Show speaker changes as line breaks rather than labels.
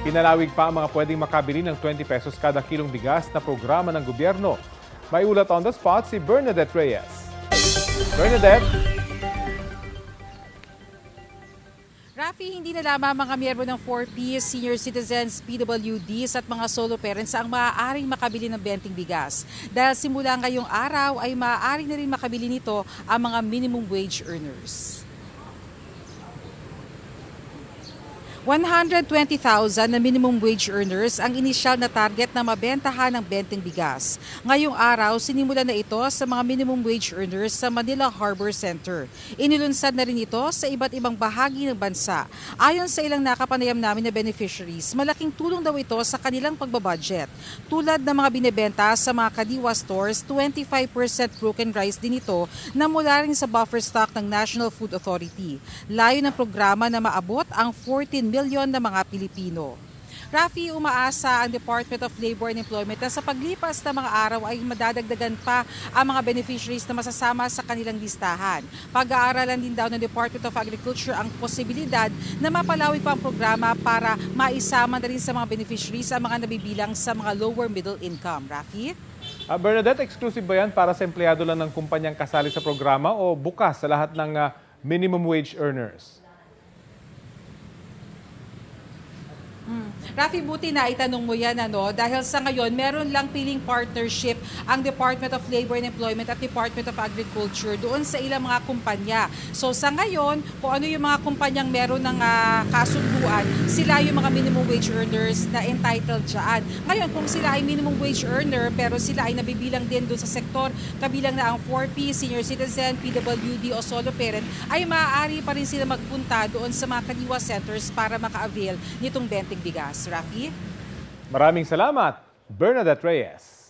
Pinalawig pa ang mga pwedeng makabili ng 20 pesos kada kilong bigas na programa ng gobyerno. May ulat on the spot si Bernadette Reyes. Bernadette?
Rafi, hindi na lamang mga miyembro ng 4Ps, senior citizens, PWDs at mga solo parents ang maaaring makabili ng benteng bigas. Dahil simula ngayong araw ay maaari na rin makabili nito ang mga minimum wage earners. 120,000 na minimum wage earners ang inisyal na target na mabentahan ng benteng bigas. Ngayong araw, sinimula na ito sa mga minimum wage earners sa Manila Harbor Center. Inilunsad na rin ito sa iba't ibang bahagi ng bansa. Ayon sa ilang nakapanayam namin na beneficiaries, malaking tulong daw ito sa kanilang pagbabudget. Tulad ng mga binebenta sa mga kadiwa stores, 25% broken rice din ito na mula rin sa buffer stock ng National Food Authority. Layo ng programa na maabot ang 14 milyon na mga Pilipino. Rafi, umaasa ang Department of Labor and Employment na sa paglipas na mga araw ay madadagdagan pa ang mga beneficiaries na masasama sa kanilang listahan. Pag-aaralan din daw ng Department of Agriculture ang posibilidad na mapalawig pa ang programa para maisama na rin sa mga beneficiaries ang mga nabibilang sa mga lower middle income. Rafi?
Bernadette, exclusive ba yan para sa empleyado lang ng kumpanyang kasali sa programa o bukas sa lahat ng minimum wage earners?
Rafi, buti na itanong mo yan, dahil sa ngayon, meron lang piling partnership ang Department of Labor and Employment at Department of Agriculture doon sa ilang mga kumpanya. So sa ngayon, kung ano yung mga kumpanyang meron ng kasunduan, sila yung mga minimum wage earners na entitled dyan. Ngayon, kung sila ay minimum wage earner pero sila ay nabibilang din doon sa sektor, kabilang na ang 4P, senior citizen, PWD o solo parent, ay maaari pa rin sila magpunta doon sa mga kadiwa centers para maka-avail nitong benteng bigas. Rafi?
Maraming salamat, Bernadette Reyes.